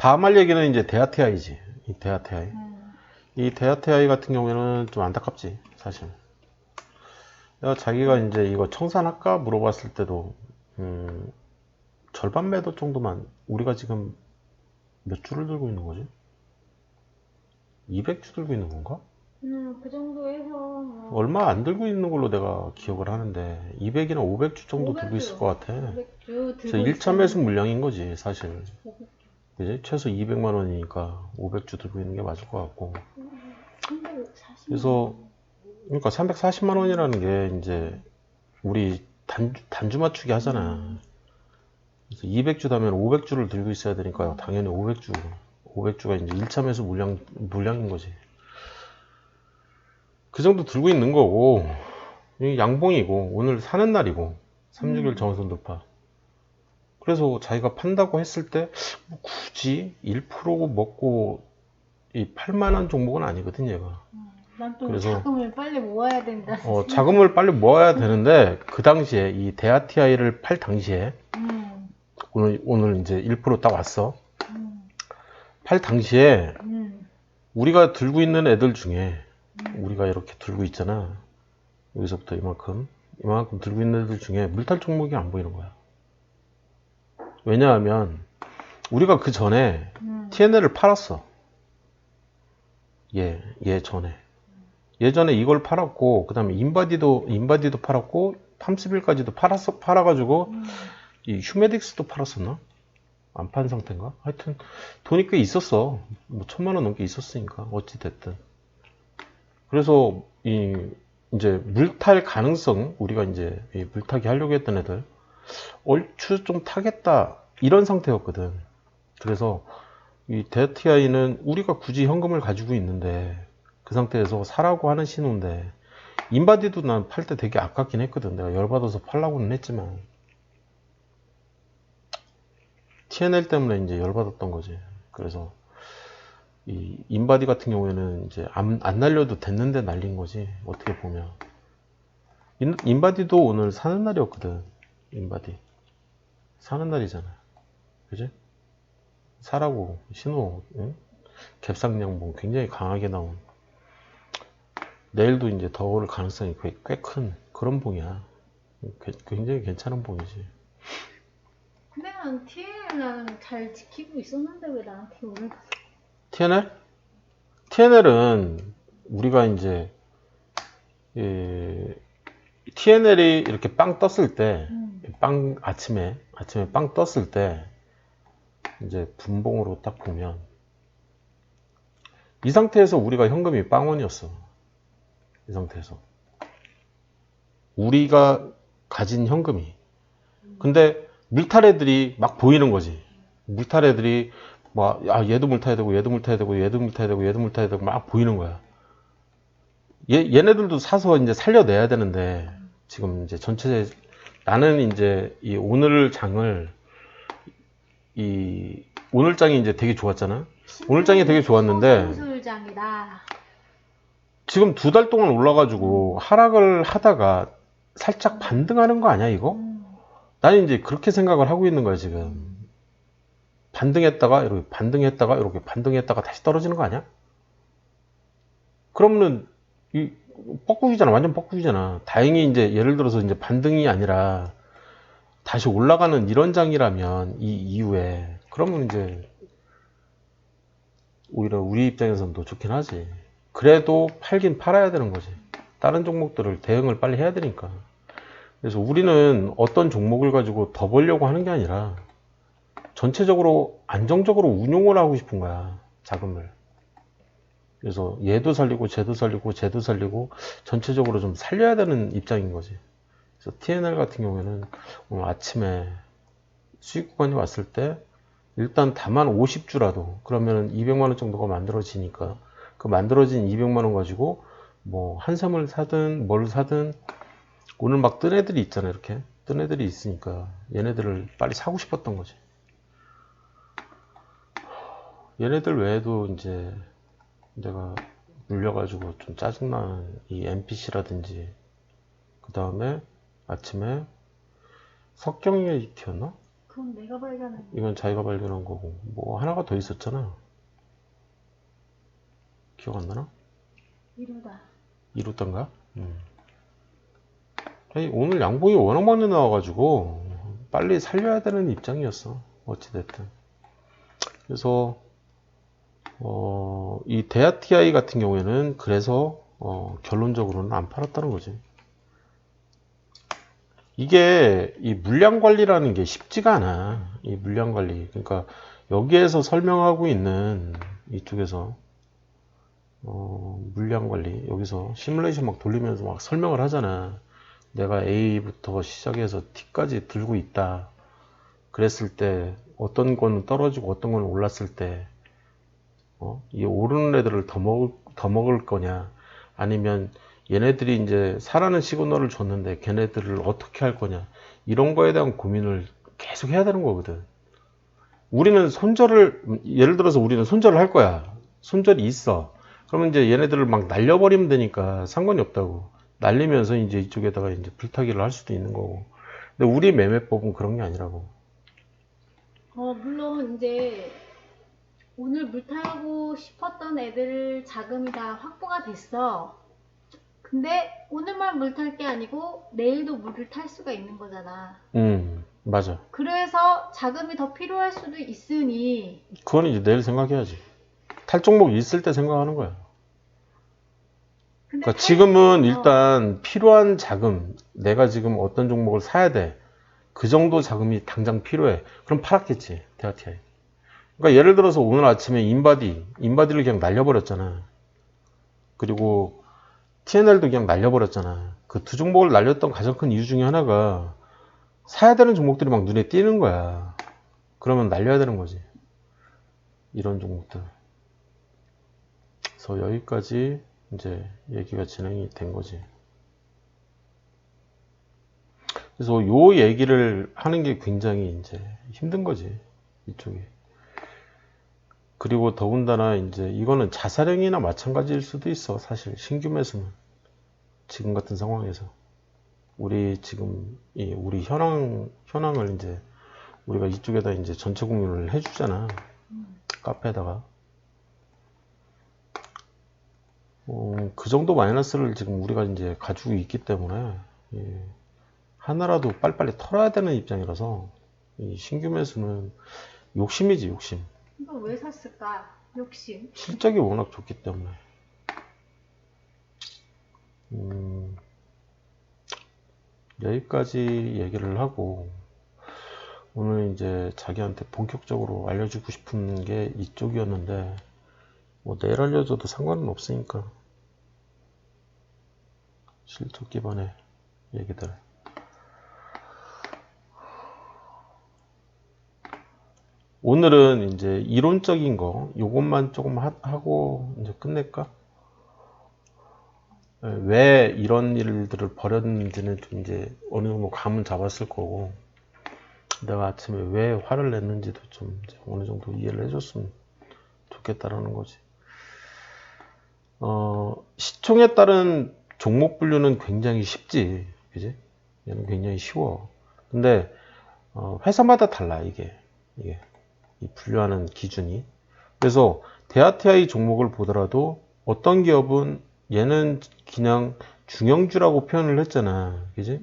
다음 할 얘기는 이제 대하TI지. 이 대하TI. 이 대하TI 같은 경우에는 좀 안타깝지, 사실. 내가 자기가 이제 이거 청산할까 물어봤을 때도, 절반 매도 정도만, 우리가 지금 몇 주를 들고 있는 거지? 200주 들고 있는 건가? 그 정도 해서 얼마 안 들고 있는 걸로 내가 기억을 하는데 200이나 500주 정도 들고 있을 것 같아. 500주 그래서 들고 1차 매수 물량인 거지 사실. 500주. 그지? 최소 200만 원이니까 500주 들고 있는 게 맞을 것 같고. 340만 그래서 그러니까 340만 원이라는 게 이제 우리 단주 맞추기 하잖아. 그래서 200주다면 500주를 들고 있어야 되니까 당연히 500주가 이제 1차 매수 물량인 거지. 그 정도 들고 있는 거고, 양봉이고, 오늘 사는 날이고, 361 정선 돌파. 그래서 자기가 판다고 했을 때, 뭐 굳이 1% 먹고, 이 8만원 종목은 아니거든, 얘가. 난 또 그래서, 자금을 빨리 모아야 된다. 자금을 빨리 모아야 되는데, 그 당시에, 이 대하TI를 팔 당시에, 오늘 이제 1% 딱 왔어. 팔 당시에, 우리가 들고 있는 애들 중에, 우리가 이렇게 들고 있잖아. 여기서부터 이만큼 들고 있는 애들 중에 물탈 종목이 안 보이는 거야. 왜냐하면 우리가 그 전에 TNL을 팔았어. 얘 전에. 예전에 이걸 팔았고, 그 다음에 인바디도 팔았고, 30일까지도 팔아가지고, 이 휴메딕스도 팔았었나? 안 판 상태인가? 하여튼, 돈이 꽤 있었어. 뭐, 1000만원 넘게 있었으니까. 어찌됐든. 그래서, 이제, 물탈 가능성, 우리가 이제, 물타기 하려고 했던 애들, 얼추 좀 타겠다. 이런 상태였거든. 그래서, 이 대하TI는 우리가 굳이 현금을 가지고 있는데, 그 상태에서 사라고 하는 신호인데, 인바디도 난 팔 때 되게 아깝긴 했거든. 내가 열받아서 팔라고는 했지만, TNL 때문에 이제 열받았던 거지. 그래서, 이 인바디 같은 경우에는 이제 안 날려도 됐는데 날린 거지. 어떻게 보면. 인바디도 오늘 사는 날이었거든. 인바디. 사는 날이잖아. 그지? 사라고 신호, 응? 갭상량봉 굉장히 강하게 나온. 내일도 이제 더 오를 가능성이 꽤 큰 그런 봉이야. 굉장히 괜찮은 봉이지. 근데 난 TN은 잘 지키고 있었는데 왜 나한테 오를 갔어? TNL? TNL은 우리가 이제 TNL이 이렇게 빵 떴을 때, 아침에 빵 떴을 때 이제 분봉으로 딱 보면 이 상태에서 우리가 현금이 빵원이었어. 이 상태에서 우리가 가진 현금이. 근데 물탈 애들이 막 보이는 거지. 물탈 애들이 막, 얘도 물타야 되고, 얘도 물타야 되고, 얘도 물타야 되고, 얘도 물타야 되고, 막 보이는 거야. 얘네들도 사서 이제 살려내야 되는데, 지금 이제 나는 이제 이 오늘 장을, 오늘 장이 이제 되게 좋았잖아? 오늘 장이 되게 좋았는데, 수술장이다. 지금 2달 동안 올라가지고 하락을 하다가 살짝 반등하는 거 아니야, 이거? 나는 이제 그렇게 생각을 하고 있는 거야, 지금. 반등했다가, 이렇게 반등했다가 다시 떨어지는 거 아니야? 그러면은, 뻐꾸기잖아. 완전 뻐꾸기잖아. 다행히 이제 예를 들어서 이제 반등이 아니라 다시 올라가는 이런 장이라면 이 이후에, 그러면 이제 오히려 우리 입장에서는 더 좋긴 하지. 그래도 팔긴 팔아야 되는 거지. 다른 종목들을 대응을 빨리 해야 되니까. 그래서 우리는 어떤 종목을 가지고 더 벌려고 하는 게 아니라 전체적으로 안정적으로 운용을 하고 싶은 거야, 자금을. 그래서 얘도 살리고 쟤도 살리고 쟤도 살리고 전체적으로 좀 살려야 되는 입장인 거지. 그래서 TNL 같은 경우에는 오늘 아침에 수익 구간이 왔을 때 일단 다만 50주라도 그러면 200만 원 정도가 만들어지니까 그 만들어진 200만 원 가지고 뭐 한샘을 사든 뭘 사든 오늘 막 뜬 애들이 있잖아. 이렇게 뜬 애들이 있으니까 얘네들을 빨리 사고 싶었던 거지. 얘네들 외에도 이제 내가 물려가지고 좀 짜증나는 이 NPC라든지 그 다음에 아침에 석경이 튀었나? 그건 내가 발견한 이건 자기가 발견한 거고. 뭐 하나가 더 있었잖아. 기억 안 나나? 이루다. 이루던가? 아니, 오늘 양봉이 워낙 많이 나와가지고 빨리 살려야 되는 입장이었어. 어찌됐든. 그래서 이 데아TI 같은 경우에는 그래서 결론적으로는 안 팔았다는 거지. 이게 이 물량 관리라는 게 쉽지가 않아. 이 물량 관리. 그러니까 여기에서 설명하고 있는 이쪽에서 물량 관리 여기서 시뮬레이션 막 돌리면서 막 설명을 하잖아. 내가 A부터 시작해서 T까지 들고 있다. 그랬을 때 어떤 거는 떨어지고 어떤 거는 올랐을 때 이 오르는 애들을 더 먹을 거냐 아니면 얘네들이 이제 사라는 시그널을 줬는데 걔네들을 어떻게 할 거냐 이런 거에 대한 고민을 계속 해야 되는 거거든. 우리는 예를 들어서 우리는 손절을 할 거야. 손절이 있어. 그러면 이제 얘네들을 막 날려버리면 되니까 상관이 없다고. 날리면서 이제 이쪽에다가 이제 불타기를 할 수도 있는 거고. 근데 우리 매매법은 그런 게 아니라고. 물론 이제 오늘 물타고 싶었던 애들 자금이 다 확보가 됐어. 근데 오늘만 물탈 게 아니고 내일도 물을 탈 수가 있는 거잖아. 맞아. 그래서 자금이 더 필요할 수도 있으니 그건 이제 내일 생각해야지. 탈 종목 있을 때 생각하는 거야. 근데 그러니까 지금은 일단 필요한 자금, 내가 지금 어떤 종목을 사야 돼. 그 정도 자금이 당장 필요해. 그럼 팔았겠지, 데아TI. 그러니까 예를 들어서 오늘 아침에 인바디를 그냥 날려버렸잖아. 그리고 TNL도 그냥 날려버렸잖아. 그 두 종목을 날렸던 가장 큰 이유 중에 하나가 사야 되는 종목들이 막 눈에 띄는 거야. 그러면 날려야 되는 거지. 이런 종목들. 그래서 여기까지 이제 얘기가 진행이 된 거지. 그래서 요 얘기를 하는 게 굉장히 이제 힘든 거지. 이쪽이. 그리고 더군다나 이제 이거는 자사령이나 마찬가지일 수도 있어. 사실 신규 매수는. 지금 같은 상황에서. 우리 지금 우리 현황을 이제 우리가 이쪽에다 이제 전체 공유를 해주잖아. 카페에다가. 그 정도 마이너스를 지금 우리가 이제 가지고 있기 때문에 하나라도 빨리빨리 털어야 되는 입장이라서 이 신규 매수는 욕심이지 욕심. 이거 왜 샀을까? 욕심. 실적이 워낙 좋기 때문에. 여기까지 얘기를 하고 오늘 이제 자기한테 본격적으로 알려주고 싶은 게 이쪽이었는데 뭐 내일 알려줘도 상관은 없으니까 실적 기반의 얘기들. 오늘은 이제 이론적인 거 요것만 조금 하고 이제 끝낼까? 왜 이런 일들을 벌였는지는 좀 이제 어느 정도 감은 잡았을 거고 내가 아침에 왜 화를 냈는지도 좀 이제 어느 정도 이해를 해줬으면 좋겠다라는 거지. 시총에 따른 종목 분류는 굉장히 쉽지, 그지? 얘는 굉장히 쉬워. 근데 회사마다 달라 이게 이 분류하는 기준이. 그래서 데아TI 종목을 보더라도 어떤 기업은 얘는 그냥 중형주라고 표현을 했잖아, 그지?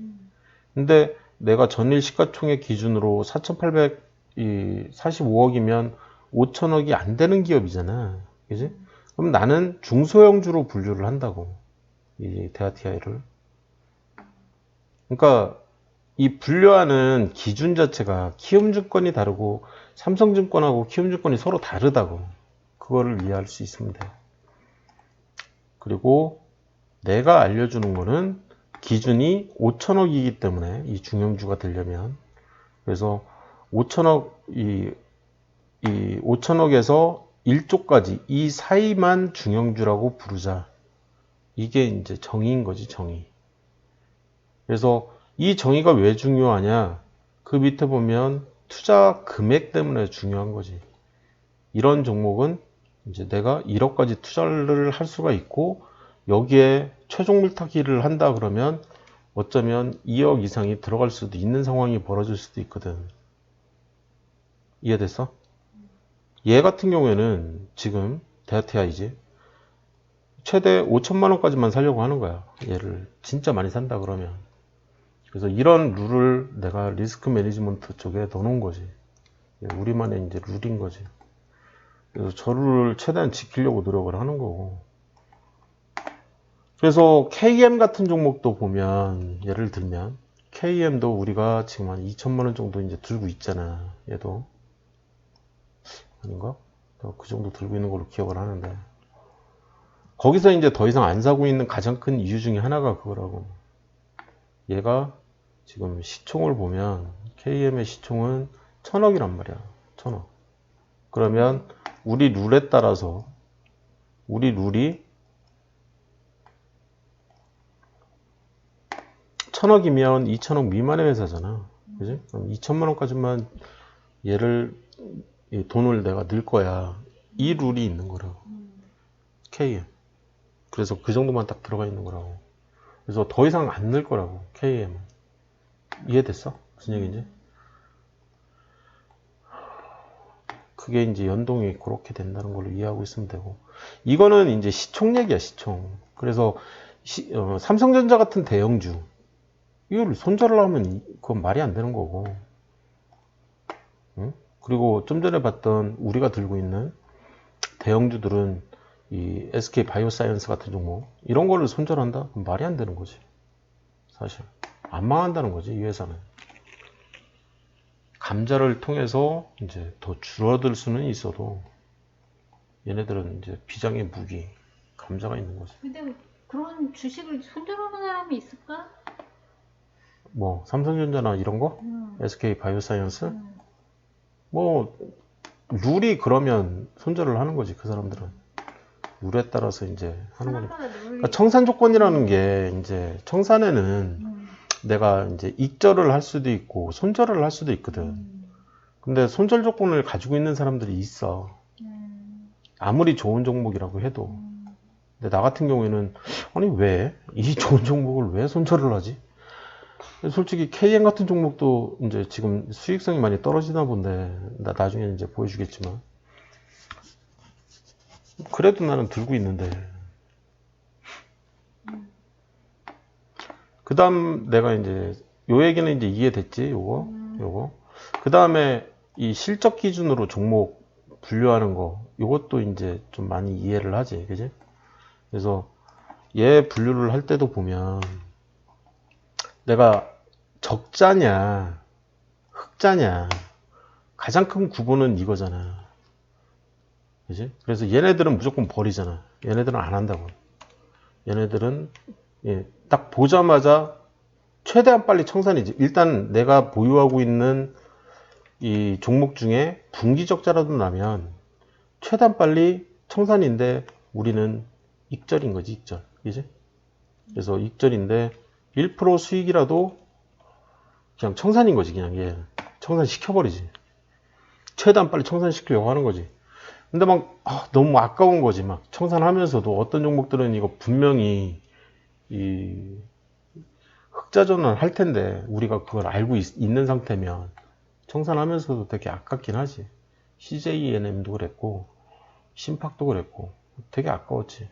근데 내가 전일 시가총액 기준으로 4,845억이면 5천억이 안 되는 기업이잖아, 그지? 그럼 나는 중소형주로 분류를 한다고, 이 데아TI를. 그러니까 이 분류하는 기준 자체가 키움증권이 다르고 삼성증권하고 키움증권이 서로 다르다고. 그거를 이해할 수 있으면 돼. 그리고 내가 알려주는 거는 기준이 5천억이기 때문에 이 중형주가 되려면 그래서 5천억 이 5천억에서 1조까지 이 사이만 중형주라고 부르자. 이게 이제 정의인 거지, 정의. 그래서 이 정의가 왜 중요하냐? 그 밑에 보면 투자 금액 때문에 중요한 거지. 이런 종목은 이제 내가 1억까지 투자를 할 수가 있고 여기에 최종 물타기를 한다 그러면 어쩌면 2억 이상이 들어갈 수도 있는 상황이 벌어질 수도 있거든. 이해됐어? 얘 같은 경우에는 지금 대아티아이지 최대 5천만 원까지만 살려고 하는 거야. 얘를 진짜 많이 산다 그러면. 그래서 이런 룰을 내가 리스크 매니지먼트 쪽에 넣어놓은 거지. 우리만의 이제 룰인 거지. 그래서 저 룰을 최대한 지키려고 노력을 하는 거고. 그래서 KM 같은 종목도 보면 예를 들면 KM도 우리가 지금 한 2천만 원 정도 이제 들고 있잖아. 얘도 아닌가? 그 정도 들고 있는 걸로 기억을 하는데 거기서 이제 더 이상 안 사고 있는 가장 큰 이유 중에 하나가 그거라고. 얘가 지금 시총을 보면 KM의 시총은 1000억이란 말이야. 1000억. 그러면 우리 룰에 따라서 우리 룰이 1000억이면 2000억 미만의 회사잖아. 그지? 그럼 2천만 원까지만 얘를 이 돈을 내가 넣을 거야. 이 룰이 있는 거라고. KM. 그래서 그 정도만 딱 들어가 있는 거라고. 그래서 더 이상 안 넣을 거라고. KM. 이해됐어? 무슨 얘기인지? 그게 이제 연동이 그렇게 된다는 걸로 이해하고 있으면 되고. 이거는 이제 시총 얘기야, 시총. 그래서 삼성전자 같은 대형주. 이걸 손절을 하면 그건 말이 안 되는 거고. 응? 그리고 좀 전에 봤던 우리가 들고 있는 대형주들은 이 SK 바이오사이언스 같은 종목 이런 거를 손절한다? 그럼 말이 안 되는 거지. 사실 안 망한다는 거지 이 회사는. 감자를 통해서 이제 더 줄어들 수는 있어도 얘네들은 이제 비장의 무기 감자가 있는 거지. 근데 그런 주식을 손절하는 사람이 있을까? 뭐 삼성전자나 이런 거? SK 바이오사이언스? 뭐 룰이 그러면 손절을 하는 거지 그 사람들은. 룰에 따라서 이제 하는 거니까. 그러니까 청산 조건이라는 게 이제 청산에는 내가 이제 익절을 할 수도 있고 손절을 할 수도 있거든. 근데 손절 조건을 가지고 있는 사람들이 있어. 아무리 좋은 종목이라고 해도. 근데 나 같은 경우에는 아니 왜 이 좋은 종목을 왜 손절을 하지? 솔직히 KM 같은 종목도 이제 지금 수익성이 많이 떨어지나 본데 나 나중에 이제 보여주겠지만 그래도 나는 들고 있는데 그 다음 내가 이제 요 얘기는 이제 이해됐지 요거 그 다음에 이 실적 기준으로 종목 분류하는 거 요것도 이제 좀 많이 이해를 하지 그지? 그래서 얘 분류를 할 때도 보면 내가 적자냐 흑자냐 가장 큰 구분은 이거잖아 그지? 그래서 얘네들은 무조건 버리잖아 얘네들은 안 한다고 얘네들은 딱 보자마자 최대한 빨리 청산이지. 일단 내가 보유하고 있는 이 종목 중에 분기 적자라도 나면 최대한 빨리 청산인데 우리는 익절인 거지, 익절. 그지? 그래서 익절인데 1% 수익이라도 그냥 청산인 거지, 그냥 얘. 청산시켜버리지. 최대한 빨리 청산시키려고 하는 거지. 근데 막 너무 아까운 거지. 막 청산하면서도 어떤 종목들은 이거 분명히 이 흑자 전환할 텐데 우리가 그걸 알고 있는 상태면 청산하면서도 되게 아깝긴 하지. CJENM도 그랬고 신팍도 그랬고 되게 아까웠지.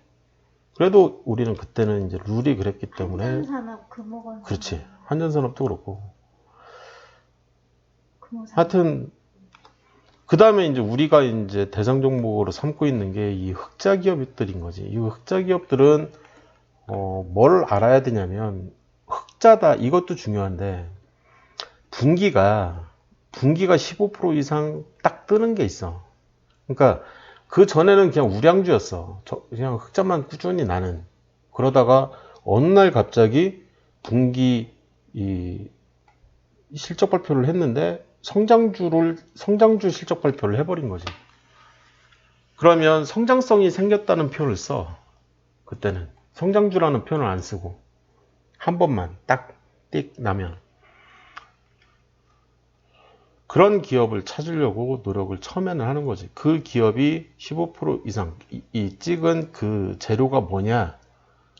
그래도 우리는 그때는 이제 룰이 그랬기 때문에 한전산업, 금호건 그렇지. 한전산업도 그렇고 금호산업. 하여튼 그 다음에 이제 우리가 이제 대상 종목으로 삼고 있는 게 이 흑자 기업들인 거지. 이 흑자 기업들은 뭘 알아야 되냐면 흑자다 이것도 중요한데 분기가 15% 이상 딱 뜨는 게 있어. 그러니까 그 전에는 그냥 우량주였어. 그냥 흑자만 꾸준히 나는. 그러다가 어느 날 갑자기 분기 이 실적 발표를 했는데 성장주 실적 발표를 해버린 거지. 그러면 성장성이 생겼다는 표현을 써. 그때는 성장주라는 표현을 안 쓰고 한 번만 딱 띡 나면 그런 기업을 찾으려고 노력을 처음에는 하는 거지. 그 기업이 15% 이상 이 찍은 그 재료가 뭐냐,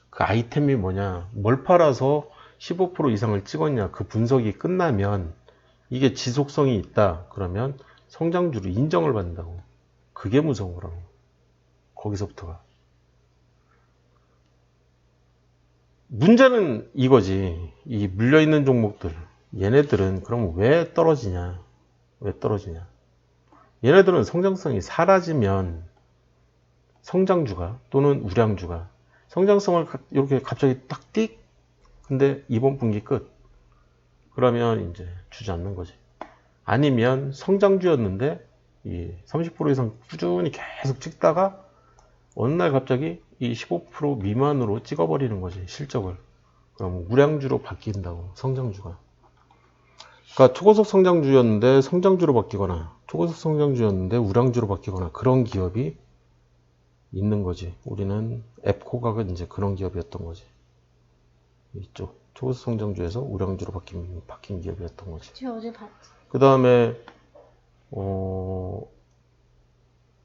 그 아이템이 뭐냐, 뭘 팔아서 15% 이상을 찍었냐, 그 분석이 끝나면 이게 지속성이 있다. 그러면 성장주로 인정을 받는다고. 그게 무서운 거라고. 거기서부터가. 문제는 이거지. 이 물려있는 종목들. 얘네들은 그럼 왜 떨어지냐? 왜 떨어지냐? 얘네들은 성장성이 사라지면 성장주가 또는 우량주가 성장성을 이렇게 갑자기 딱 띡. 근데 이번 분기 끝. 그러면 이제 주지 않는 거지. 아니면 성장주였는데 이 30% 이상 꾸준히 계속 찍다가 어느 날 갑자기 이 15% 미만으로 찍어버리는 거지, 실적을. 그럼 우량주로 바뀐다고, 성장주가. 그러니까 초고속 성장주였는데 성장주로 바뀌거나 초고속 성장주였는데 우량주로 바뀌거나 그런 기업이 있는 거지. 우리는 앱코가가 이제 그런 기업이었던 거지. 이쪽 초고속 성장주에서 우량주로 바뀐 기업이었던 거지. 저 어제 봤지. 그 다음에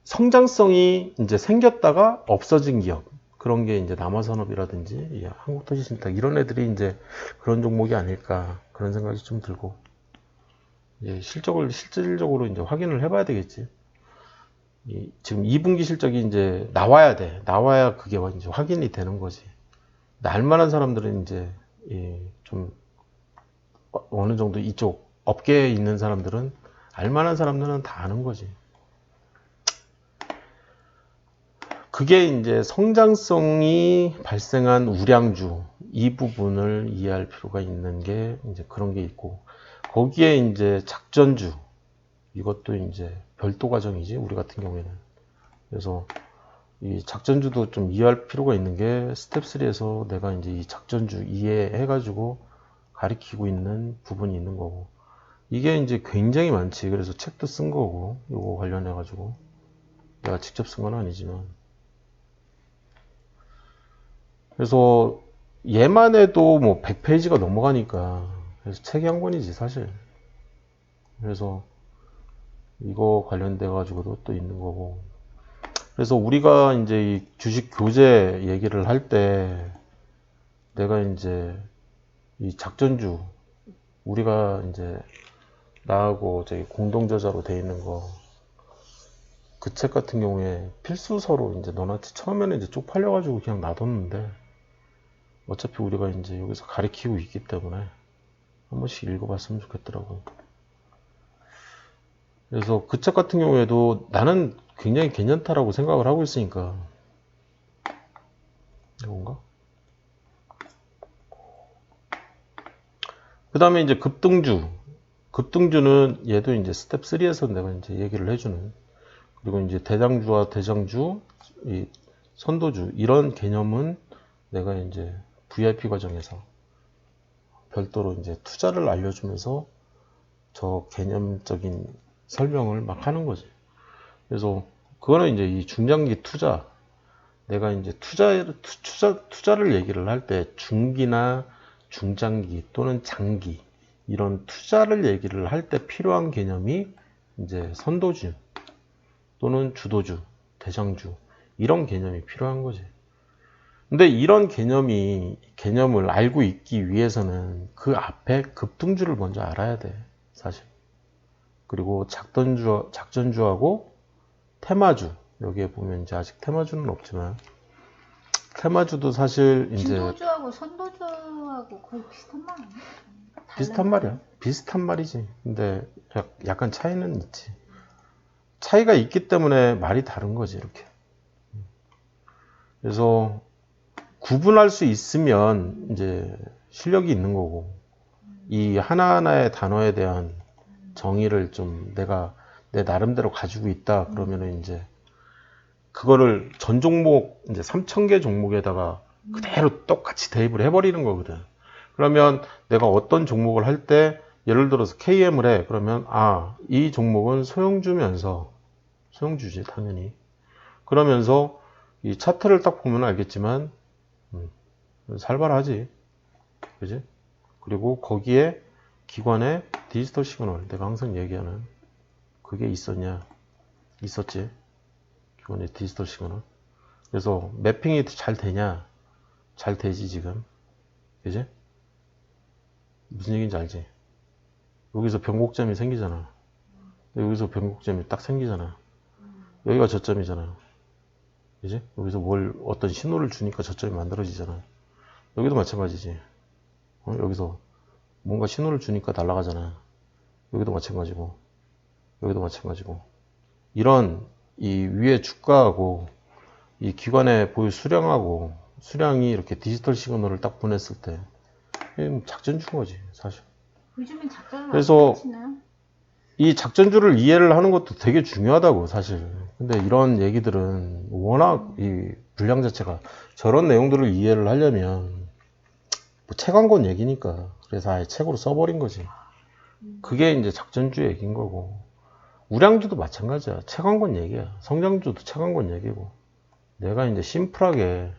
성장성이 이제 생겼다가 없어진 기업, 그런 게 이제 남아산업이라든지 한국도시신탁 이런 애들이 이제 그런 종목이 아닐까, 그런 생각이 좀 들고, 이제 실질적으로 이제 확인을 해봐야 되겠지. 지금 2분기 실적이 이제 나와야 돼. 나와야 그게 이제 확인이 되는 거지. 알만한 사람들은 이제 좀 어느 정도 이쪽 업계에 있는 사람들은, 알만한 사람들은 다 아는 거지. 그게 이제 성장성이 발생한 우량주, 이 부분을 이해할 필요가 있는 게 이제 그런 게 있고, 거기에 이제 작전주, 이것도 이제 별도 과정이지, 우리 같은 경우에는. 그래서 이 작전주도 좀 이해할 필요가 있는 게 스텝 3에서 내가 이제 이 작전주 이해해가지고 가리키고 있는 부분이 있는 거고, 이게 이제 굉장히 많지. 그래서 책도 쓴 거고, 이거 관련해가지고. 내가 직접 쓴 건 아니지만. 그래서 얘만 해도 뭐 100페이지가 넘어가니까, 그래서 책이 한 권이지, 사실. 그래서 이거 관련돼 가지고도 또 있는 거고. 그래서 우리가 이제 이 주식 교재 얘기를 할 때, 내가 이제 이 작전주, 우리가 이제 나하고 저기 공동저자로 돼 있는 거, 그 책 같은 경우에 필수서로 이제 너나치 처음에는 이제 쪽팔려가지고 그냥 놔뒀는데, 어차피 우리가 이제 여기서 가리키고 있기 때문에 한 번씩 읽어봤으면 좋겠더라고요. 그래서 그 책 같은 경우에도 나는 굉장히 괜찮다라고 생각을 하고 있으니까. 이건가? 그 다음에 이제 급등주. 급등주는 얘도 이제 스텝 3에서 내가 이제 얘기를 해주는. 그리고 이제 대장주와 대장주, 이 선도주, 이런 개념은 내가 이제 VIP 과정에서 별도로 이제 투자를 알려주면서 저 개념적인 설명을 막 하는 거지. 그래서 그거는 이제 이 중장기 투자, 내가 이제 투자를 얘기를 할 때 중기나 중장기 또는 장기, 이런 투자를 얘기를 할 때 필요한 개념이 이제 선도주 또는 주도주, 대장주, 이런 개념이 필요한 거지. 근데 이런 개념을 알고 있기 위해서는 그 앞에 급등주를 먼저 알아야 돼, 사실. 그리고 작전주하고 테마주, 여기에 보면 이제 아직 테마주는 없지만, 테마주도 사실 이제 주도주하고 선도주하고 거의 비슷한 말 아니야? 비슷한 말이야. 비슷한 말이지. 근데 약간 차이는 있지. 차이가 있기 때문에 말이 다른 거지, 이렇게. 그래서 구분할 수 있으면 이제 실력이 있는 거고, 이 하나하나의 단어에 대한 정의를 좀 내가 내 나름대로 가지고 있다 그러면은 이제 그거를 전 종목 이제 3,000개 종목에다가 그대로 똑같이 대입을 해버리는 거거든. 그러면 내가 어떤 종목을 할 때 예를 들어서 KM을 해. 그러면 이 종목은 소형주지 당연히. 그러면서 이 차트를 딱 보면 알겠지만 살벌하지, 그지? 그리고 거기에 기관의 디지털 시그널, 내가 항상 얘기하는 그게 있었냐? 있었지. 기관의 디지털 시그널. 그래서 매핑이 잘 되냐? 잘 되지 지금, 그지? 무슨 얘기인지 알지? 여기서 변곡점이 생기잖아. 여기서 변곡점이 딱 생기잖아. 여기가 저점이잖아요. 그지? 여기서 어떤 신호를 주니까 저점이 만들어지잖아. 여기도 마찬가지지. 여기서 뭔가 신호를 주니까 날아가잖아. 여기도 마찬가지고, 여기도 마찬가지고. 이런 이 위에 주가하고 이 기관의 보유 수량이 이렇게 디지털 시그널을 딱 보냈을 때 작전주인 거지, 사실. 요즘엔 작전을 그래서 안 펼치나요? 이 작전주를 이해를 하는 것도 되게 중요하다고, 사실. 근데 이런 얘기들은 워낙 이 분량 자체가 저런 내용들을 이해를 하려면 뭐 책 한 권 얘기니까. 그래서 아예 책으로 써버린 거지. 그게 이제 작전주 얘기인 거고. 우량주도 마찬가지야. 책 한 권 얘기야. 성장주도 책 한 권 얘기고. 내가 이제 심플하게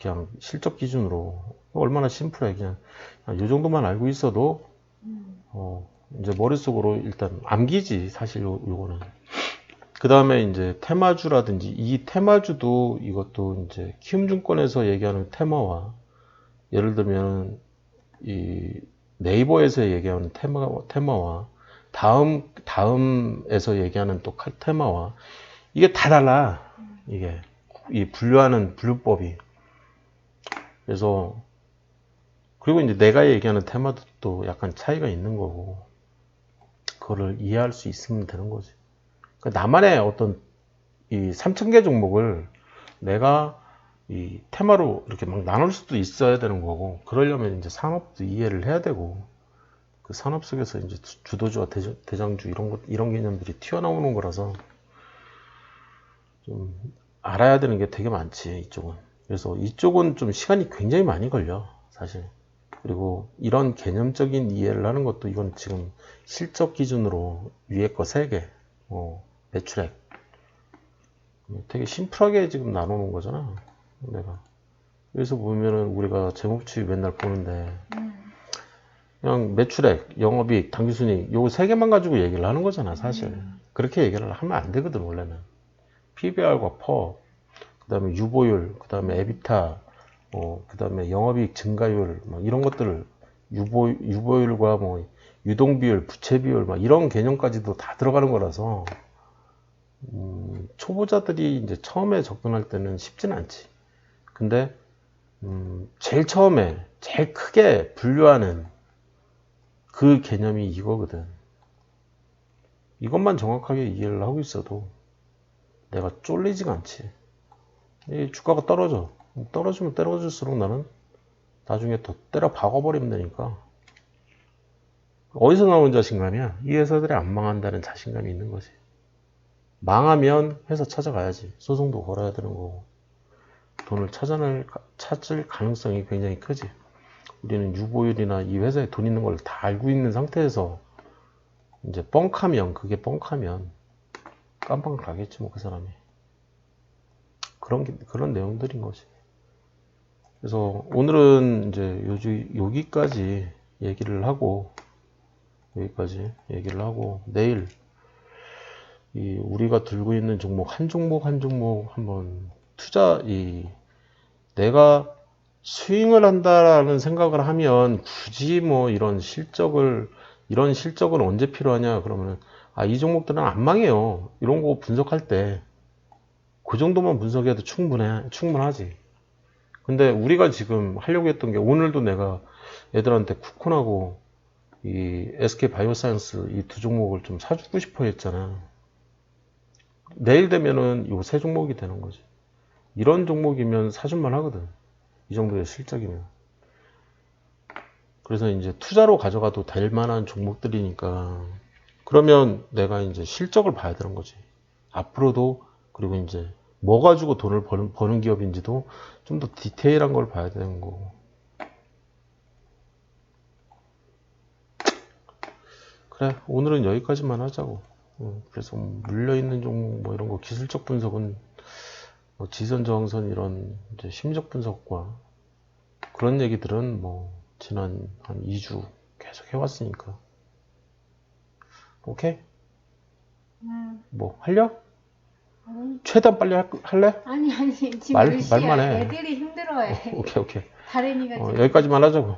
그냥 실적 기준으로 얼마나 심플해. 그냥 이 정도만 알고 있어도 이제 머릿속으로 일단 암기지, 사실 요거는. 그 다음에 이제 테마주라든지 이 테마주도 이것도 이제 키움증권에서 얘기하는 테마와 예를 들면 이 네이버에서 얘기하는 테마와 다음에서 얘기하는 또 테마와 이게 다 달라. 이게 이 분류하는 분류법이. 그래서 그리고 이제 내가 얘기하는 테마도 또 약간 차이가 있는 거고 그거를 이해할 수 있으면 되는 거지. 그러니까 나만의 어떤 이 3,000개 종목을 내가 이 테마로 이렇게 막 나눌 수도 있어야 되는 거고 그러려면 이제 산업도 이해를 해야 되고 그 산업 속에서 이제 주도주와 대장주 이런 개념들이 튀어나오는 거라서 좀 알아야 되는 게 되게 많지, 이쪽은. 그래서 이쪽은 좀 시간이 굉장히 많이 걸려, 사실. 그리고 이런 개념적인 이해를 하는 것도 이건 지금 실적 기준으로 위에 거 3개, 매출액. 되게 심플하게 지금 나누는 거잖아, 내가. 여기서 보면은 우리가 재무치 맨날 보는데, 그냥 매출액, 영업이익, 당기순이익, 요거 3개만 가지고 얘기를 하는 거잖아, 사실. 그렇게 얘기를 하면 안 되거든, 원래는. PBR과 퍼, 그 다음에 유보율, 그 다음에 에비타, 그 다음에 영업이익 증가율, 막 이런 것들을 유보율과 뭐 유동비율, 부채비율, 막 이런 개념까지도 다 들어가는 거라서 초보자들이 이제 처음에 접근할 때는 쉽진 않지. 근데 제일 처음에 제일 크게 분류하는 그 개념이 이거거든. 이것만 정확하게 이해를 하고 있어도 내가 쫄리지가 않지. 이 주가가 떨어지면 떨어질수록 나는 나중에 더 때려 박아버리면 되니까. 어디서 나오는 자신감이야? 이 회사들이 안 망한다는 자신감이 있는 거지. 망하면 회사 찾아가야지. 소송도 걸어야 되는 거고. 돈을 찾을 가능성이 굉장히 크지. 우리는 유보율이나 이 회사에 돈 있는 걸 다 알고 있는 상태에서 이제 그게 뻥카면 깜빵 가겠지, 뭐, 그 사람이. 그런 내용들인 거지. 그래서 오늘은 이제 여기까지 얘기를 하고, 내일 우리가 들고 있는 종목 한 종목 한번 내가 스윙을 한다라는 생각을 하면 굳이 뭐 이런 실적은 언제 필요하냐 그러면은 이 종목들은 안 망해요. 이런 거 분석할 때 그 정도만 분석해도 충분하지. 근데 우리가 지금 하려고 했던 게 오늘도 내가 애들한테 쿠콘하고 이 SK 바이오사이언스 이 2종목을 좀 사주고 싶어 했잖아. 내일 되면은 이 3종목이 되는 거지. 이런 종목이면 사줄만 하거든. 이 정도의 실적이면. 그래서 이제 투자로 가져가도 될 만한 종목들이니까 그러면 내가 이제 실적을 봐야 되는 거지. 앞으로도 그리고 이제 뭐 가지고 돈을 버는 기업인지도 좀 더 디테일한 걸 봐야 되는 거고. 그래, 오늘은 여기까지만 하자고. 그래서 물려있는 종목 뭐 이런 거 기술적 분석은 뭐 지선 저항선 이런 이제 심리적 분석과 그런 얘기들은 뭐 지난 한 2주 계속 해왔으니까. 오케이? 뭐 할려? 아니, 최대한 빨리 할래? 아니, 지금 말- 몇 시야? 말만 해. 애들이 힘들어해. 오케이. 다른이가 지금. 여기까지만 하자고.